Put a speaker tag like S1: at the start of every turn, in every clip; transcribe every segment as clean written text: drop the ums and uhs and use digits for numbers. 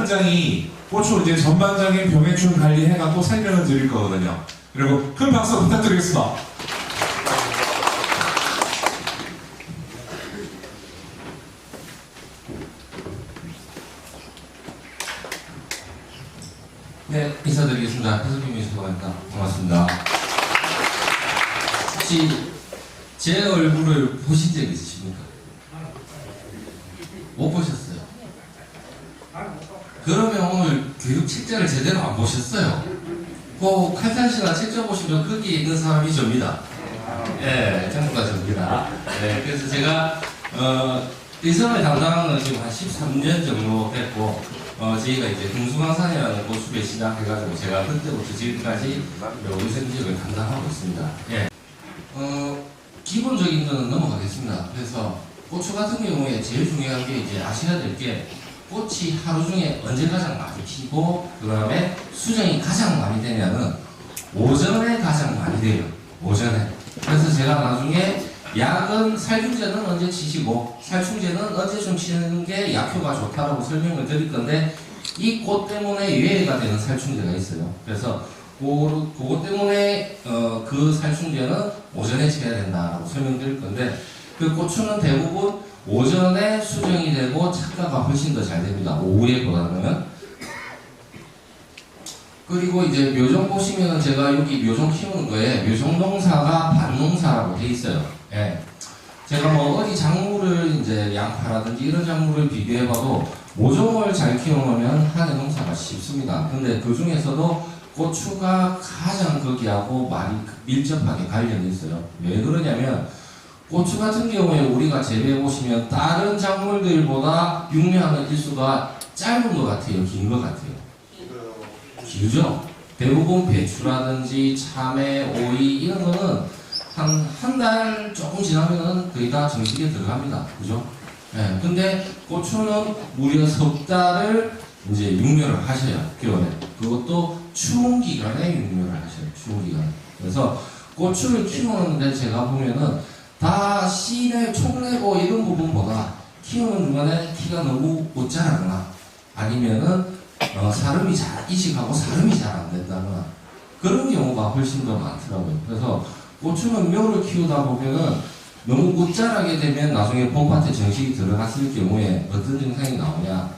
S1: 원장이 고추 이제 전반적인 병해충 관리 해갖고 설명을 드릴 거거든요. 그리고 큰 박수 부탁드리겠습니다.
S2: 네, 인사드리겠습니다. 해수빈 미술관입니다. 반갑습니다. 혹시 제 얼굴을 보신 적 있으십니까? 못 보셨어요? 그러면 오늘 교육 책자를 제대로 안 보셨어요. 그 칼탄시나 책자 보시면 거기에 있는 사람이 접니다. 예, 전부가 접니다. 네, 그래서 제가 의성을 담당하는 건 지금 한 13년 정도 됐고, 저희가 이제 금수강산이라는 곳을 시작해가지고 제가 그때부터 지금까지 의성 지역을 담당하고 있습니다. 예. 기본적인 거는 넘어가겠습니다. 그래서 고추 같은 경우에 제일 중요한 게 이제 아셔야 될 게 꽃이 하루 중에 언제 가장 많이 피고 그 다음에 수정이 가장 많이 되냐는 오전에 가장 많이 돼요. 오전에. 그래서 제가 나중에 약은 살균제는 언제 치시고 살충제는 언제쯤 치는 게 약효가 좋다라고 설명을 드릴 건데 이 꽃 때문에 유해가 되는 살충제가 있어요. 그래서 그것 때문에 그 살충제는 오전에 쳐야 된다라고 설명드릴 건데 그 고추는 대부분 오전에 수정이 되고 착과가 훨씬 더 잘 됩니다. 오후에보다는. 그리고 이제 묘종 보시면은 제가 여기 묘종 키우는 거에 묘종 농사가 반농사라고 돼 있어요. 예. 제가 뭐 어디 작물을 이제 양파라든지 이런 작물을 비교해봐도 모종을 잘 키워놓으면 한해 농사가 쉽습니다. 근데 그 중에서도 고추가 가장 거기하고 많이 밀접하게 관련이 있어요. 왜 그러냐면 고추 같은 경우에 우리가 재배해보시면 다른 작물들보다 육류하는 일수가 짧은 것 같아요? 긴 것 같아요? 길죠? 대부분 배추라든지 참외, 오이 이런 거는 한 달 조금 지나면은 거의 다 정식에 들어갑니다. 그죠? 예. 근데 고추는 무려 석 달을 이제 육류를 하셔요. 겨울에. 그것도 추운 기간에 육류를 하셔요. 추운 기간에. 그래서 고추를 키우는데 제가 보면은 다 씨내 촉내고 이런 부분보다 키우는 중간에 키가 너무 못 자라거나 아니면은 사름이 잘 이식하고 사름이 잘 안 된다거나 그런 경우가 훨씬 더 많더라고요. 그래서 고추는 묘를 키우다 보면은 너무 못 자라게 되면 나중에 봄밭에 정식이 들어갔을 경우에 어떤 증상이 나오냐.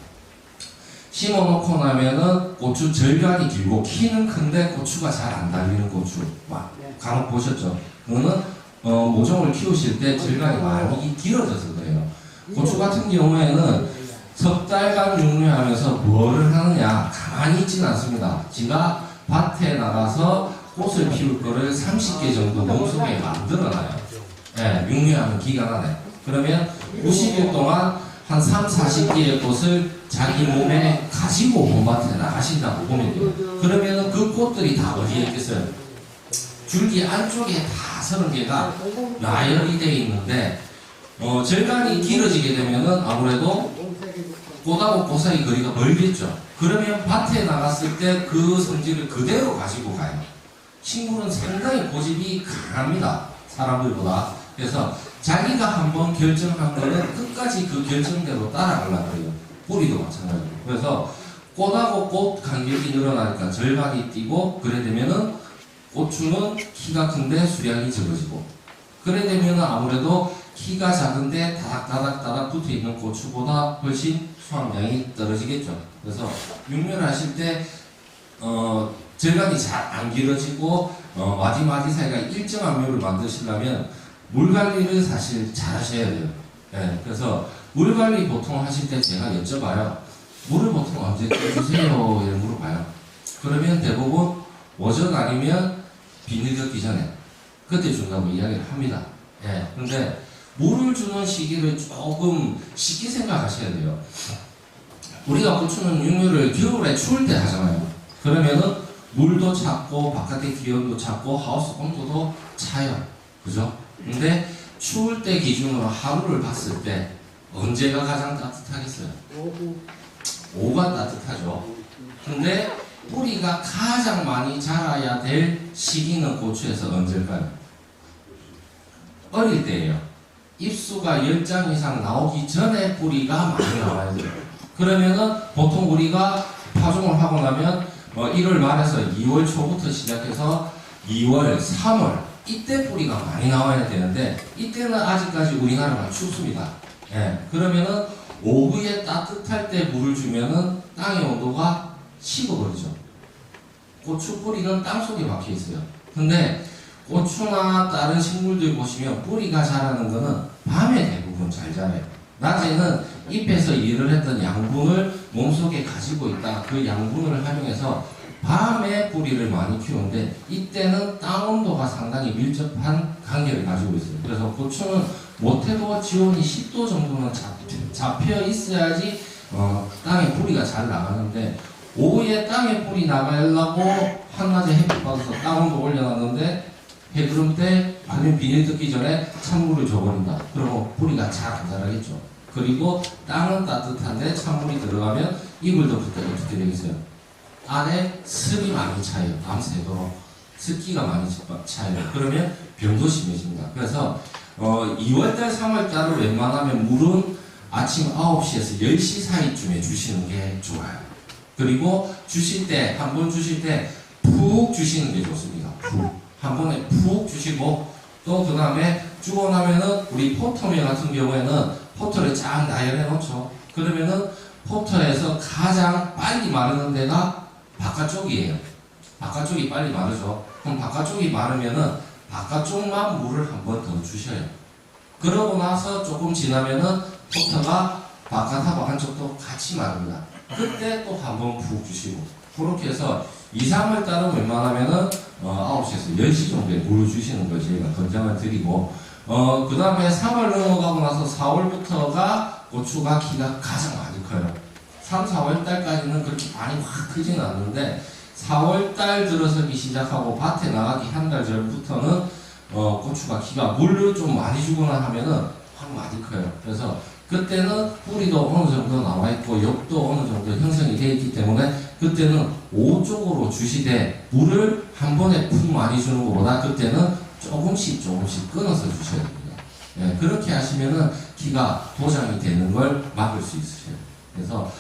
S2: 심어놓고 나면은 고추 절간이 길고 키는 큰데 고추가 잘 안 달리는 고추 막 간혹 보셨죠? 그거는 모종을 키우실 때 절간이 많이 길어져서 그래요. 고추 같은 경우에는 석 달간 육류하면서 뭐를 하느냐 가만히 있지는 않습니다. 지가 밭에 나가서 꽃을 피울 거를 30개 정도 몸속에 만들어놔요. 네, 육류하는 기간 안에. 그러면 90일 동안 한 3, 40개의 꽃을 자기 몸에 가지고 봄밭에 나가신다고 보면 돼요. 그러면 그 꽃들이 다 어디에 있겠어요? 줄기 안쪽에 다 30개가 나열이 되어 있는데 절간이 길어지게 되면은 아무래도 꽃하고 꽃 사이 거리가 멀겠죠. 그러면 밭에 나갔을 때 그 성질을 그대로 가지고 가요. 식물은 상당히 고집이 강합니다. 사람들보다. 그래서 자기가 한번 결정한 거는 끝까지 그 결정대로 따라가려고 해요. 뿌리도 마찬가지고. 그래서 꽃하고 꽃 간격이 늘어나니까 절반이 뛰고 그래 되면은 고추는 키가 큰데 수량이 적어지고 그래 되면은 아무래도 키가 작은데 다닥다닥 붙어 있는 고추보다 훨씬 수확량이 떨어지겠죠. 그래서 육류를 하실 때 절간이 잘 안 길어지고 마디마디 사이가 일정한 묘를 만드시려면 물 관리를 사실 잘 하셔야 돼요. 네, 그래서 물 관리 보통 하실 때 제가 여쭤봐요. 물을 보통 언제 주세요? 이런 물어봐요. 그러면 대부분 오전 아니면 비닐 걷기 전에 그때 준다고 이야기를 합니다. 예. 근데 물을 주는 시기를 조금 쉽게 생각하셔야 돼요. 우리가 고추는 육류를 겨울에 추울 때 하잖아요. 그러면은 물도 찼고 바깥의 기온도 찼고 하우스 온도도 차요. 그죠? 근데 추울 때 기준으로 하루를 봤을 때 언제가 가장 따뜻하겠어요? 오후가 따뜻하죠. 근데 뿌리가 가장 많이 자라야 될 시기는 고추에서 언제일까요? 어릴 때예요. 잎수가 10장 이상 나오기 전에 뿌리가 많이 나와야 돼요. 그러면은 보통 우리가 파종을 하고 나면 1월 말에서 2월 초부터 시작해서 2월, 3월 이때 뿌리가 많이 나와야 되는데 이때는 아직까지 우리나라가 춥습니다. 예, 그러면은 오후에 따뜻할 때 물을 주면은 땅의 온도가 식어버리죠. 고추 뿌리는 땅 속에 박혀 있어요. 근데 고추나 다른 식물들 보시면 뿌리가 자라는 거는 밤에 대부분 잘 자라요. 낮에는 잎에서 일을 했던 양분을 몸속에 가지고 있다. 그 양분을 활용해서 밤에 뿌리를 많이 키우는데 이때는 땅 온도가 상당히 밀접한 관계를 가지고 있어요. 그래서 고추는 못해도 지온이 10도 정도는 잡혀 있어야지 땅에 뿌리가 잘 나가는데 오후에 땅에 뿌리 나가려고 한낮에 햇빛 받아서 땅 온도 올려놨는데 해구름 때 아니면 비닐 뜯기 전에 찬물을 줘버린다. 그러면 뿌리가 잘 안 자라겠죠. 그리고 땅은 따뜻한데 찬물이 들어가면 이불도부터 어떻게 되겠어요? 안에 습이 많이 차요. 밤새도록 습기가 많이 차요. 그러면 병도 심해집니다. 그래서 2월달, 3월달은 웬만하면 물은 아침 9시에서 10시 사이쯤에 주시는 게 좋아요. 그리고 주실 때, 한 번 주실 때 푹 주시는 게 좋습니다. 푹. 한 번에 푹 주시고 또 그 다음에 주고 나면은 우리 포터밀 같은 경우에는 포터를 쫙 나열해 놓죠. 그러면은 포터에서 가장 빨리 마르는 데가 바깥쪽이에요. 바깥쪽이 빨리 마르죠. 그럼 바깥쪽이 마르면은 바깥쪽만 물을 한 번 더 주셔요. 그러고 나서 조금 지나면은 포터가 바깥하고 안쪽도 같이 마릅니다. 그때 또 한 번 푹 주시고 그렇게 해서 2, 3월 달은 웬만하면은 9시에서 10시 정도에 물을 주시는 걸 저희가 권장을 드리고 그 다음에 3월 넘어가고 나서 4월부터가 고추가 키가 가장 많이 커요. 3, 4월 달까지는 그렇게 많이 확 크지는 않는데 4월 달 들어서기 시작하고 밭에 나가기 한 달 전부터는 고추가 키가 물을 좀 많이 주거나 하면은 확 많이 커요. 그래서 그때는 뿌리도 어느 정도 나와 있고 엽도 어느 정도 형성이 되어 있기 때문에 그때는 오후 쪽으로 주시되 물을 한 번에 푹 많이 주는 것보다 그때는 조금씩 끊어서 주셔야 됩니다. 예, 그렇게 하시면은 키가 도장이 되는 걸 막을 수 있으셔요. 그래서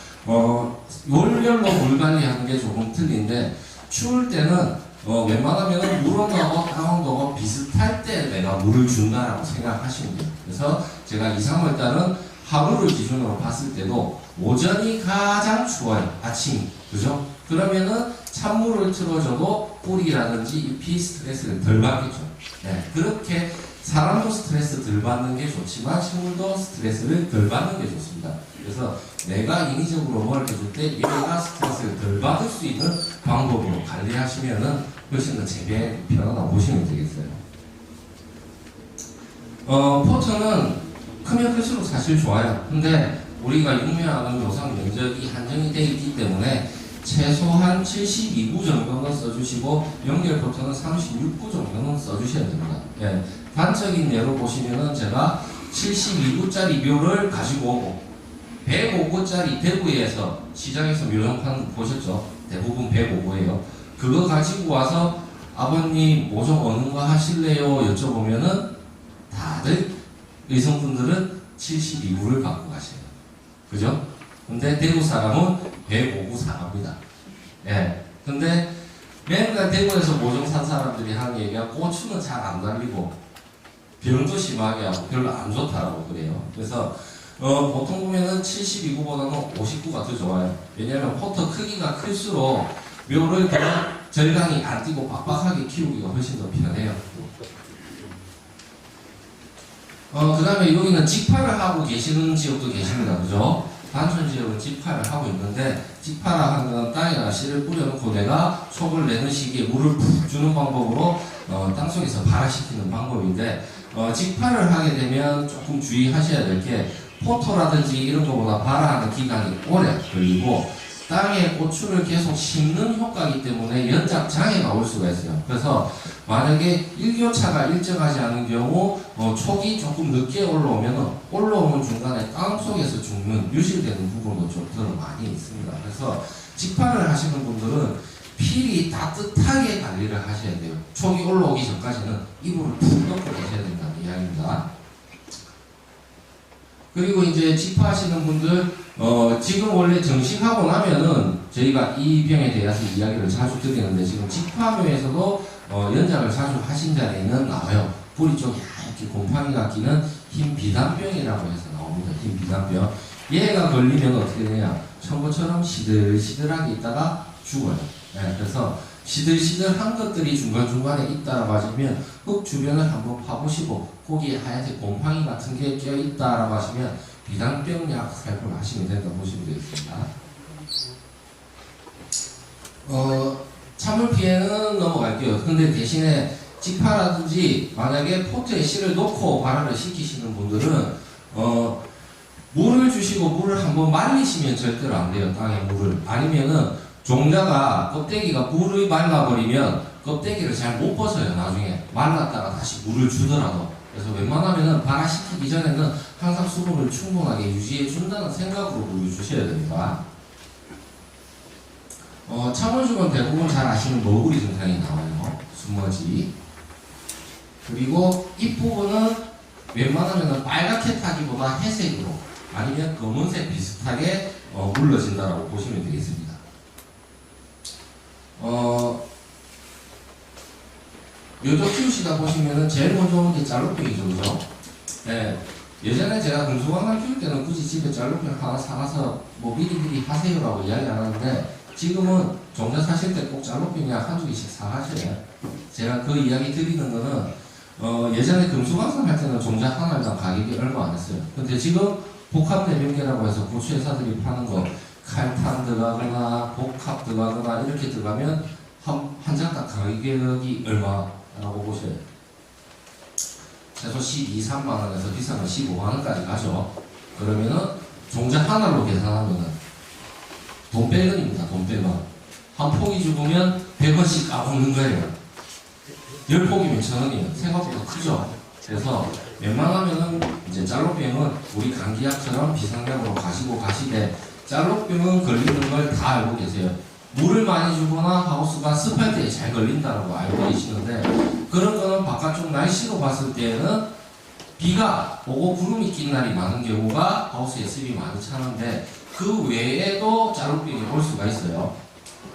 S2: 월별로 물 관리하는 게 조금 틀린데 추울 때는 웬만하면 물 온도하고 땅 온도가 비슷할 때 내가 물을 준다라고 생각하시면 돼요. 그래서 제가 2, 3월 달은 하루를 기준으로 봤을 때도 오전이 가장 추워요. 아침. 그죠? 그러면은 찬물을 틀어줘도 뿌리라든지 잎이 스트레스를 덜 받겠죠. 네, 그렇게 사람도 스트레스 덜 받는 게 좋지만 식물도 스트레스를 덜 받는 게 좋습니다. 그래서 내가 인위적으로 뭘 해줄 때 얘가 스트레스를 덜 받을 수 있는 방법으로 관리하시면은 훨씬 더 재배에 편하다고 보시면 되겠어요. 포트는 크면 클수록 사실 좋아요. 근데 우리가 육묘하는 묘상 면적이 한정이 되어 있기 때문에 최소한 72구 정도는 써주시고 연결 포트는 36구 정도는 써주셔야 됩니다. 예, 단적인 예로 보시면은 제가 72구짜리 묘를 가지고 오고 105구짜리 대구에서 시장에서 묘정판 보셨죠? 대부분 105구예요. 그거 가지고 와서 아버님 모종 어느 거 하실래요? 여쭤보면은 다들 의성분들은 72구를 갖고 가셔요. 그죠? 근데 대구 사람은 105구 사갑니다. 예. 근데 맨날 대구에서 모종 산 사람들이 하는 얘기가 고추는 잘 안 달리고 병도 심하게 하고 별로 안 좋다라고 그래요. 그래서 보통 보면은 72구보다는 59가 더 좋아요. 왜냐하면 포터 크기가 클수록 묘를 더 절강이 안 뛰고 빡빡하게 키우기가 훨씬 더 편해요. 그 다음에 여기는 직파를 하고 계시는 지역도 계십니다. 그죠? 단촌 지역은 직파를 하고 있는데 직파라 하는 건 땅에다 씨를 뿌려놓고 내가 속을 내는 시기에 물을 푹 주는 방법으로 땅속에서 발화시키는 방법인데 직파를 하게 되면 조금 주의하셔야 될 게 포토라든지 이런 것보다 발화하는 기간이 오래 걸리고 땅에 고추를 계속 심는 효과이기 때문에 연작 장애가 올 수가 있어요. 그래서 만약에 일교차가 일정하지 않은 경우 촉이 조금 늦게 올라오는 중간에 땅 속에서 죽는 유실되는 부분도 좀 더 많이 있습니다. 그래서 직파를 하시는 분들은 필히 따뜻하게 관리를 하셔야 돼요. 촉이 올라오기 전까지는 이불을 푹 덮고 계셔야 된다는 이야기입니다. 그리고 이제 직파하시는 분들 지금 원래 정식하고 나면은 저희가 이 병에 대해서 이야기를 자주 드리는데 지금 직파묘에서도 연장을 자주 하신 자리에는 나와요. 뿌리 쪽에 이렇게 곰팡이가 끼는 흰 비단병이라고 해서 나옵니다. 흰 비단병. 얘가 걸리면 어떻게 되냐? 청구처럼 시들시들하게 있다가 죽어요. 네, 그래서 시들시들한 것들이 중간중간에 있다라고 하시면 흙 주변을 한번 파보시고 거기에 하얗게 곰팡이 같은 게 껴있다라고 하시면 비단병약 살포를 하시면 된다고 보시면 되겠습니다. 찬물 피해는 넘어갈게요. 근데 대신에 직파라든지 만약에 포트에 씨를 놓고 발화를 시키시는 분들은 물을 주시고 물을 한번 말리시면 절대로 안 돼요. 땅에 물을. 아니면은 종자가 껍데기가 물이 말라버리면 껍데기를 잘 못 벗어요. 나중에 말랐다가 다시 물을 주더라도. 그래서 웬만하면은 발화시키기 전에는 항상 수분을 충분하게 유지해 준다는 생각으로 물을 주셔야 됩니다. 참을죽은 대부분 잘 아시는 너구리 증상이 나와요. 숨머지. 그리고 잎부분은 웬만하면 빨갛게 타기보다 회색으로 아니면 검은색 비슷하게 물러진다라고 보시면 되겠습니다. 묘조 키우시다 보시면은 제일 먼저 오는 게 짤록병이죠, 그죠? 네. 예전에 제가 금수강을 키울 때는 굳이 집에 짤록병 하나 사가서 뭐 미리미리 하세요라고 이야기 안 하는데 지금은 종자 사실 때 꼭 짤록병 약 한두 개씩 사가셔야 제가 그 이야기 드리는 거는 예전에 금수강산 할 때는 종자 하나당 가격이 얼마 안 했어요. 근데 지금 복합 내병계라고 해서 고추회사들이 파는 거 칼탄 들어가거나 복합 들어가거나 이렇게 들어가면 한 장당 가격이 얼마라고 보셔요. 최소 12, 3만원에서 비싸면 15만원까지 가죠. 그러면은 종자 하나로 계산하면은 돈백원입니다. 돈백원. 한 폭이 죽으면 100원씩 까먹는 거예요. 10폭이면 1000원이에요. 생각보다 크죠. 그래서 웬만하면은 이제 짤록병은 우리 감기약처럼 비상약으로 가시고 가시되 짤록병은 걸리는 걸 다 알고 계세요. 물을 많이 주거나 하우스가 습할 때 잘 걸린다고 알고 계시는데 그런 거는 바깥쪽 날씨로 봤을 때는 비가 오고 구름이 낀 날이 많은 경우가 하우스에 습이 많이 차는데 그 외에도 짤록병이 올 수가 있어요.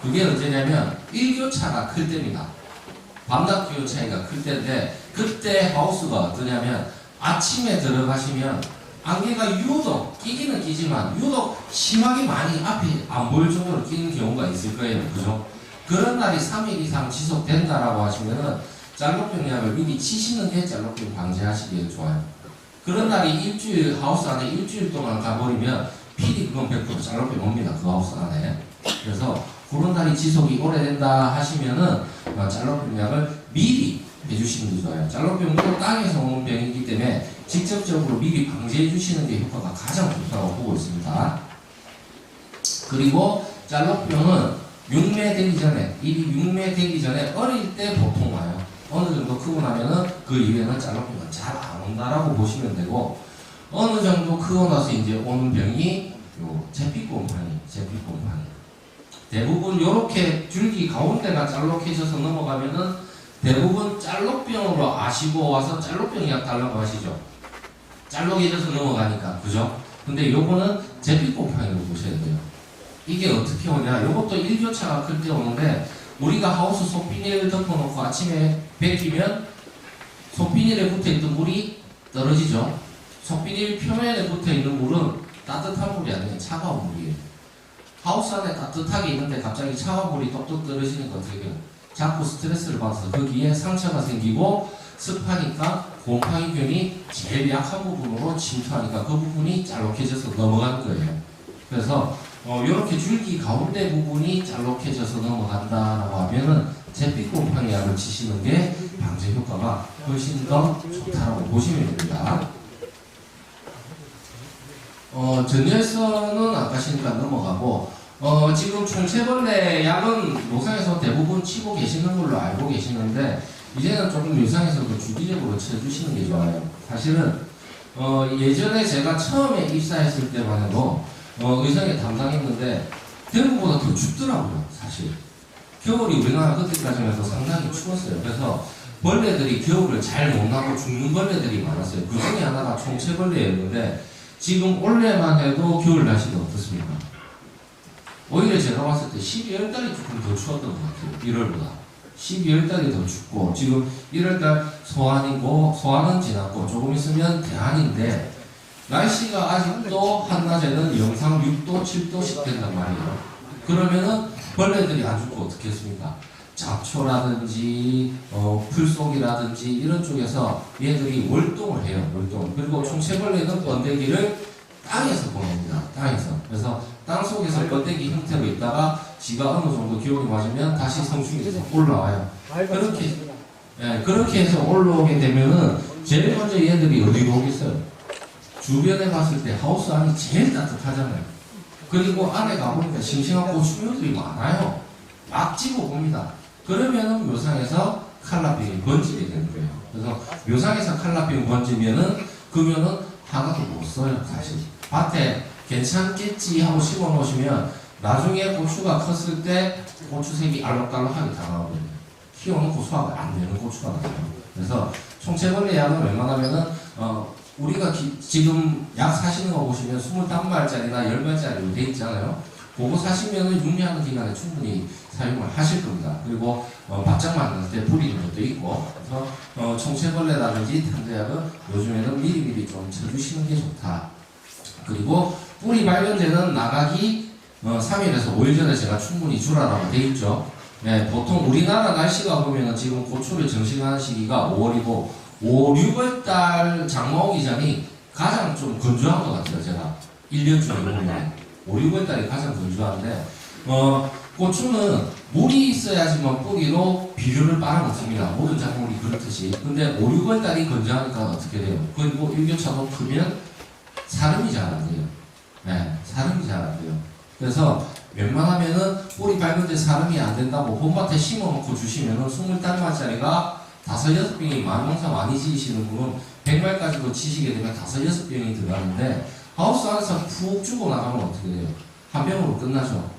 S2: 그게 언제냐면 일교차가 클 때입니다. 밤낮 기온 차이가 클 때인데 그때 하우스가 어떠냐면 아침에 들어가시면 안개가 유독 끼기는 끼지만 유독 심하게 많이 앞에 안 보일 정도로 끼는 경우가 있을 거예요. 그죠? 그런 날이 3일 이상 지속된다라고 하시면은 짤록병 약을 미리 치시는 게 짤록병 방지하시기에 좋아요. 그런 날이 일주일 하우스 안에 일주일 동안 가버리면 필히 그건 100% 짤록병 옵니다. 그 하우스 안에. 그래서 그런 날이 지속이 오래된다 하시면은 짤록병 약을 미리 해주시는 게 좋아요. 짤록병도 땅에서 오는 병이기 때문에 직접적으로 미리 방지해 주시는 게 효과가 가장 좋다고 보고 있습니다. 그리고 짤록병은 육매되기 전에, 입이 육매되기 전에 어릴 때 보통 와요. 어느 정도 크고 나면은 그 이후에는 짤록병은 잘 안 온다라고 보시면 되고 어느 정도 크고 나서 이제 오는 병이 요 제피곰팡이. 대부분 요렇게 줄기 가운데가 짤록해져서 넘어가면은 대부분 짤록병으로 아시고 와서 짤록병 약 달라고 하시죠. 짤록해져서 넘어가니까, 그죠? 근데 요거는 제피곰팡이로 보셔야 돼요. 이게 어떻게 오냐? 요것도 일교차가 클 때 오는데 우리가 하우스 속비닐을 덮어놓고 아침에 벗기면 속비닐에 붙어있던 물이 떨어지죠. 속비닐 표면에 붙어있는 물은 따뜻한 물이 아니라 차가운 물이에요. 하우스 안에 따뜻하게 있는데 갑자기 차가운 물이 똑똑 떨어지니까 어떻게 해요? 자꾸 스트레스를 받아서 거기에 상처가 생기고 습하니까 곰팡이균이 제일 약한 부분으로 침투하니까 그 부분이 짤록해져서 넘어가는 거예요. 그래서 이렇게 줄기 가운데 부분이 짤록해져서 넘어간다라고 하면은 제피곰팡이 약을 치시는 게 방제 효과가 훨씬 더 좋다라고 보시면 됩니다. 전열선은 아까 시니까 넘어가고 지금 총체벌레 약은 노상에서 대부분 치고 계시는 걸로 알고 계시는데 이제는 조금 유상에서도 주기적으로 쳐주시는 게 좋아요. 사실은 예전에 제가 처음에 입사했을 때만 해도 의상에 담당했는데 대구보다 더 춥더라고요. 사실 겨울이 우리나라 그때까지 해서 상당히 추웠어요. 그래서 벌레들이 겨울을 잘 못 나고 죽는 벌레들이 많았어요. 그 중에 하나가 총체벌레였는데 지금 올해만 해도 겨울 날씨가 어떻습니까? 오히려 제가 봤을 때 12월 달이 조금 더 추웠던 것 같아요. 1월보다. 12월 달이 더 춥고, 지금 1월 달 소환이고, 소환은 지났고, 조금 있으면 대안인데, 날씨가 아직도 한낮에는 영상 6도, 7도씩 된단 말이에요. 그러면은 벌레들이 안 죽고 어떻게 했습니까? 잡초라든지 풀속이라든지 이런 쪽에서 얘들이 월동을 해요. 월동. 그리고 총체벌레는 번데기를 땅에서 보냅니다. 땅에서. 그래서 땅 속에서 번데기 형태로 있다가 지가 어느 정도 기온이 맞으면 다시 성충에서 올라와요. 그렇게 해서 올라오게 되면은 제일 먼저 얘들이 어디로 오겠어요? 주변에 봤을 때 하우스 안이 제일 따뜻하잖아요. 그리고 안에 가보니까 싱싱한 고추묘들이 많아요. 막 집어봅니다. 그러면은 묘상에서 칼라병이 번지게 되는 거예요. 그래서 묘상에서 칼라병이 번지면은 그러면은 하나도 못 써요. 사실 밭에 괜찮겠지 하고 심어 놓으시면 나중에 고추가 컸을 때 고추색이 알록달록하게 다 나오거든요. 키워놓고 수확을 안 되는 고추가 나와요. 그래서 총체벌레 약은 웬만하면은 우리가 지금 약 사시는 거 보시면 25발짜리나 10발짜리로 돼 있잖아요. 그거 사시면은 유리하는 기간에 충분히 사용을 하실 겁니다. 그리고 바짝 만들 때 뿌리는 것도 있고, 그래서 총체벌레라든지 탄저약은 요즘에는 미리미리 좀 쳐주시는 게 좋다. 그리고 뿌리 발견되는 나가기 3일에서 5일 전에 제가 충분히 주라라고 돼 있죠. 네, 보통 우리나라 날씨가 보면은 지금 고추를 정식하는 시기가 5월이고 5, 6월 달 장마 오기 전이 가장 좀 건조한 것 같아요. 제가 1년 중에 보면 5, 6월 달이 가장 건조한데 고추는 물이 있어야지만 뿌리로 비료를 빨아먹습니다. 모든 작물이 그렇듯이. 근데 5, 6월 달이 건조하니까 어떻게 돼요? 그리고 일교차도 크면 사름이 잘 안 돼요. 네, 사름이 잘 안 돼요. 그래서 웬만하면은 뿌리 발견돼 사름이 안 된다고 봄밭에 심어놓고 주시면은 20달마짜리가 5-6병이 농사 많이 지으시는 분은 100말까지도 치시게 되면 5-6병이 들어가는데 하우스 안에서 푹 주고 나가면 어떻게 돼요? 한 병으로 끝나죠.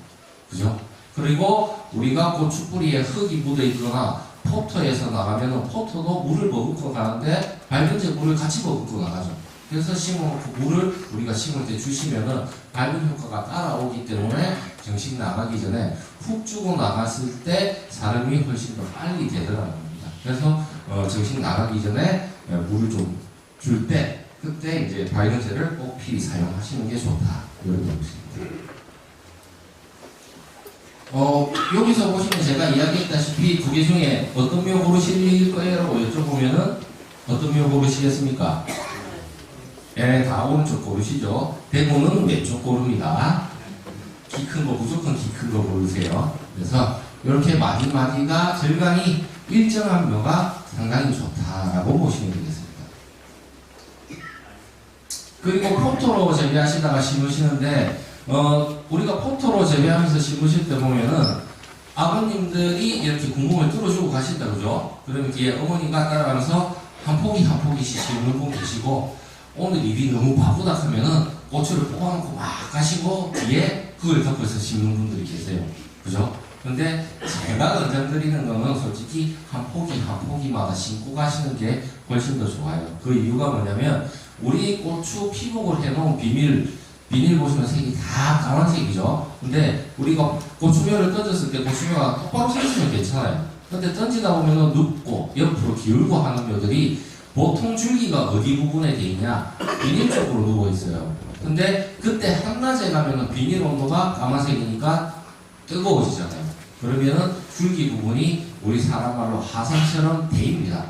S2: 그죠? 그리고 우리가 고추 뿌리에 흙이 묻어 있거나 포터에서 나가면은 포터도 물을 머금고 가는데 발견제 물을 같이 머금고 나가죠. 그래서 심어놓고 물을 우리가 심을 때 주시면은 발균 효과가 따라오기 때문에 정식 나가기 전에 훅 주고 나갔을 때 사름이 훨씬 더 빨리 되더라는 겁니다. 그래서 정식 나가기 전에 물을 좀 줄 때 그때 이제 발균제를 꼭 필히 사용하시는 게 좋다. 이렇게 보십니다. 여기서 보시면 제가 이야기했다시피 두 개 중에 어떤 묘 고르실 거예요? 라고 여쭤보면은 어떤 묘 고르시겠습니까? 예, 다 오른쪽 고르시죠. 대부분은 왼쪽 고릅니다. 키 큰 거, 무조건 키 큰 거 고르세요. 그래서 이렇게 마디마디가 절간이 일정한 묘가 상당히 좋다라고 보시면 되겠습니다. 그리고 포토로 재배하시다가 심으시는데 우리가 포토로 재배하면서 심으실 때 보면은 아버님들이 이렇게 구멍을 뚫어주고 가신다 그죠? 그러면 뒤에 어머니가 따라가면서 한 포기 한 포기씩 심는 분 계시고 오늘 일이 너무 바쁘다 하면은 고추를 뽑아놓고 막 가시고 뒤에 그걸 덮어서 심는 분들이 계세요. 그죠? 근데 제가 권장드리는 거는 솔직히 한 포기 한 포기마다 심고 가시는 게 훨씬 더 좋아요. 그 이유가 뭐냐면 우리 고추 피복을 해놓은 비닐 보시면 색이 다 까만색이죠. 근데 우리가 고추苗던졌을 때 고추苗똑바로 서 있으면 괜찮아요. 근데 던지다 보면은 눕고 옆으로 기울고 하는 묘들이 보통 줄기가 어디 부분에 돼 있냐? 비닐 쪽으로 누워 있어요. 근데 그때 한낮에 가면은 비닐 온도가 까만색이니까 뜨거워지잖아요. 그러면은 줄기 부분이 우리 사람 말로 화산처럼 데입니다.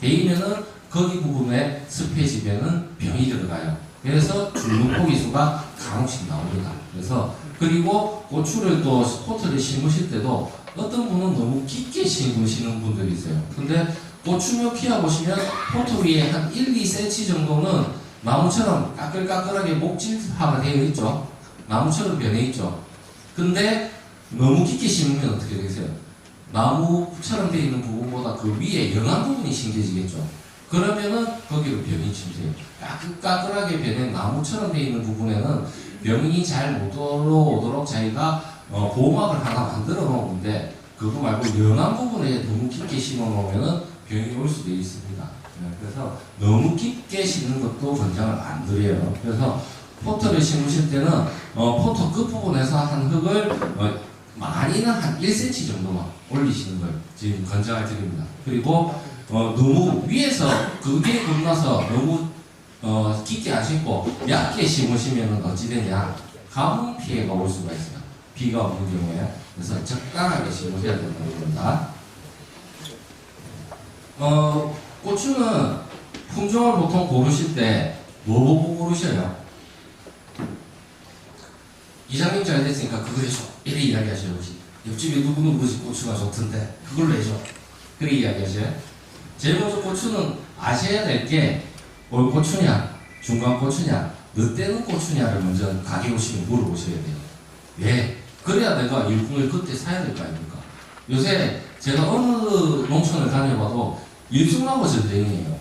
S2: 데이면은 거기 부분에 습해지면은 병이 들어가요. 그래서 죽는 포기수가 간혹씩 나옵니다. 그래서 그리고 고추를 또 포트를 심으실 때도 어떤 분은 너무 깊게 심으시는 분들이 있어요. 근데 고추苗피하 보시면 포트 위에 한 1-2cm 정도는 나무처럼 까끌까끌하게 목질화가 되어 있죠. 나무처럼 변해 있죠. 근데 너무 깊게 심으면 어떻게 되겠어요? 나무처럼 되어 있는 부분보다 그 위에 연한 부분이 심겨지겠죠. 그러면은 거기로 병이 침투해요. 까끌까끌하게 변해 나무처럼 되어 있는 부분에는 병이 잘 못 들어오도록 자기가 보호막을 하나 만들어 놓은데 그거 말고 연한 부분에 너무 깊게 심어 놓으면은 병이 올 수도 있습니다. 그래서 너무 깊게 심는 것도 권장을 안 드려요. 그래서 포터를 심으실 때는 포터 끝부분에서 한 흙을 많이는 한 1cm 정도만 올리시는 걸 지금 권장을 드립니다. 그리고 너무 위에서 그게 건너서 너무 깊게 안 심고 얕게 심으시면 어찌 되냐, 가뭄 피해가 올 수가 있어요. 비가 오는 경우에. 그래서 적당하게 심으셔야 된다는 겁니다. 고추는 품종을 보통 고르실 때 뭐 보고 고르셔요? 이장님 잘 됐으니까 그거 해줘, 이래 이야기하셔요. 옆집에 누구누구 고추가 좋던데 그걸로 해줘, 그렇게 이야기하셔요. 제일 먼저 고추는 아셔야 될 게 올 고추냐, 중간 고추냐, 늦때는 고추냐를 먼저 가게 오시면 물어보셔야 돼요. 왜? 그래야 내가 일꾼을 그때 사야 될 거 아닙니까? 요새 제가 어느 농촌을 다녀봐도 일중하고 전쟁이에요.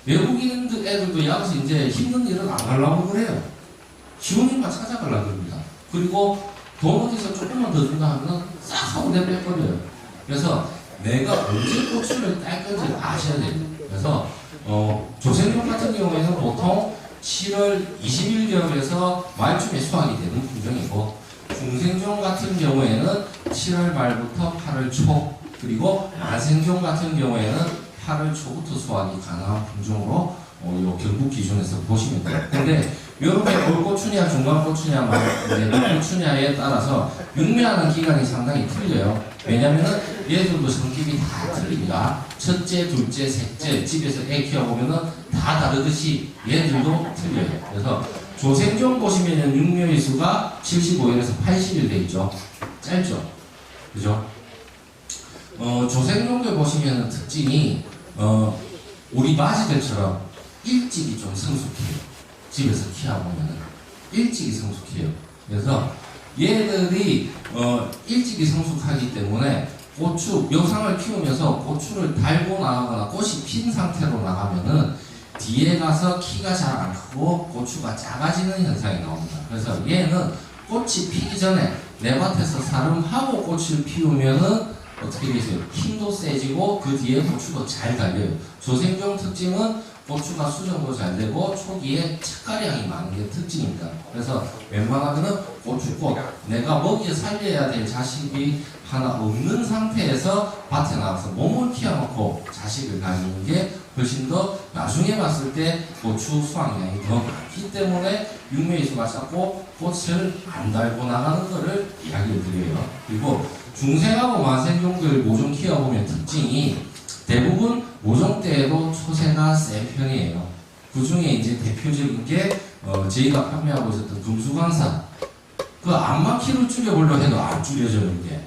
S2: 외국인 애들도 여기서 이제 힘든 일은 안 가려고 그래요. 쉬운 일만 찾아가려고 합니다. 그리고 돈 어디서 조금만 더 준다 하면 싹 하고 내빼버려요. 그래서 내가 언제 고추를 딸 건지 아셔야 돼요. 그래서 조생종 같은 경우에는 보통 7월 20일경에서 말쯤에 수확이 되는 품종이고, 중생종 같은 경우에는 7월 말부터 8월 초, 그리고 만생종 같은 경우에는 8월 초부터 수확이 가능한 품종으로 요 경북 기준에서 보시면 돼요. 근데 이렇게 올 고추냐, 중간 고추냐, 고추냐에 따라서 육매하는 기간이 상당히 틀려요. 왜냐면은 얘들도 성격이 다 틀립니다. 첫째, 둘째, 셋째, 집에서 애 키워보면은 다 다르듯이 얘들도 틀려요. 그래서 조생종 보시면은 육묘의 수가 75일에서 80일 돼 있죠. 짧죠? 그죠? 조생종들 보시면은 특징이 우리 마지들처럼 일찍이 좀 성숙해요. 집에서 키워보면은 일찍이 성숙해요. 그래서 얘들이 일찍이 성숙하기 때문에 고추 묘상을 키우면서 고추를 달고 나가거나 꽃이 핀 상태로 나가면은 뒤에 가서 키가 잘 안 크고 고추가 작아지는 현상이 나옵니다. 그래서 얘는 꽃이 피기 전에 내 밭에서 사름하고 꽃을 피우면은 어떻게 되세요? 힘도 세지고 그 뒤에 고추도 잘 달려요. 조생종 특징은 고추가 수정도 잘 되고 초기에 착가량이 많은 게 특징입니다. 그래서 웬만하면은 고추꽃, 내가 먹여 살려야 될 자식이 하나 없는 상태에서 밭에 나가서 몸을 키워놓고 자식을 가지는 게 훨씬 더 나중에 봤을 때 고추 수확량이 더 많기 때문에 육매수가 작고 꽃을 안 달고 나가는 것을 이야기를 드려요. 그리고 중생하고 만생종들 모종 키워보면 특징이 대부분 모종 때에도 초세가 센 편이에요. 그 중에 이제 대표적인 게 저희가 판매하고 있었던 금수강산, 그 암만 키를 줄여보려 해도 안 줄여져요. 이게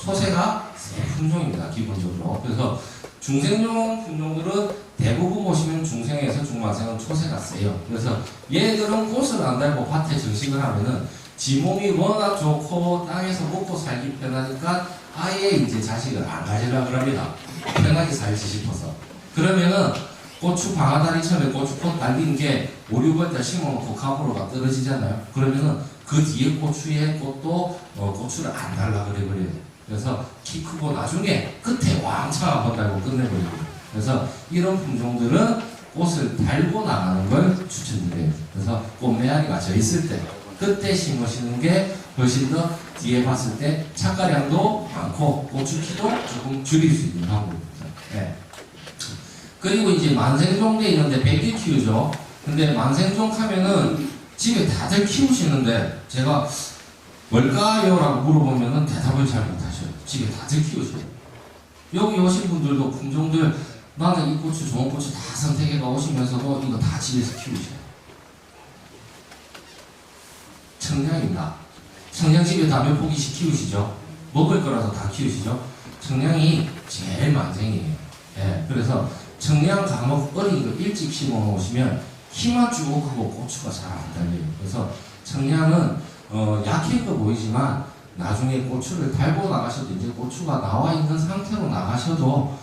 S2: 초세가 센 품종입니다, 기본적으로. 그래서 중생종 품종들은 대부분 보시면 중생에서 중만생은 초세가 세요. 그래서 얘들은 꽃을 안 달고 밭에 정식을 하면은 지 몸이 워낙 좋고 땅에서 먹고 살기 편하니까 아예 이제 자식을 안 가지려고 합니다. 편하게 살지 싶어서. 그러면은 고추 방아다리처럼 고추꽃 달린 게 5, 6월달 심어놓고 가보로가 떨어지잖아요. 그러면은 그 뒤에 고추의 꽃도 고추를 안 달라고 그래버려요. 그래서 키 크고 나중에 끝에 왕창 한번 달고 끝내버려요. 그래서 이런 품종들은 꽃을 달고 나가는 걸 추천드려요. 그래서 꽃 메아리가 져 있을 때 그때 심으시는 게 훨씬 더 뒤에 봤을 때 착가량도 많고 고추 키도 조금 줄일 수 있는 방법입니다. 네. 그리고 이제 만생종대 이런데 100개 키우죠. 근데 만생종 하면은 집에 다들 키우시는데 제가 뭘까요? 라고 물어보면은 대답을 잘 못하셔요. 집에 다들 키우셔요. 여기 오신 분들도 품종들 나는 이 고추 좋은 고추 다 선택해가 오시면서도 이거 다 집에서 키우셔요. 청량입니다. 청량집에 다 몇 포기씩 키우시죠? 먹을 거라서 다 키우시죠? 청량이 제일 만생이에요. 예, 그래서 청량 감옥 어린 거 일찍 심어 놓으시면 키만 쭉 하고 고추가 잘 안 달려요. 그래서 청량은 약해 보이지만 나중에 고추를 달고 나가셔도 이제 고추가 나와 있는 상태로 나가셔도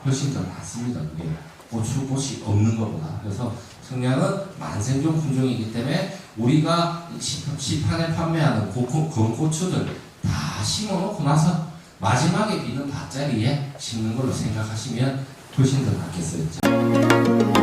S2: 훨씬 더 낫습니다. 그게 고추꽃이 없는 것보다. 그래서 청량은 만생종 품종이기 때문에 우리가 시판에 판매하는 건고추들 다 심어놓고 나서 마지막에 비는 밭자리에 심는 걸로 생각하시면 훨씬 더 낫겠어요.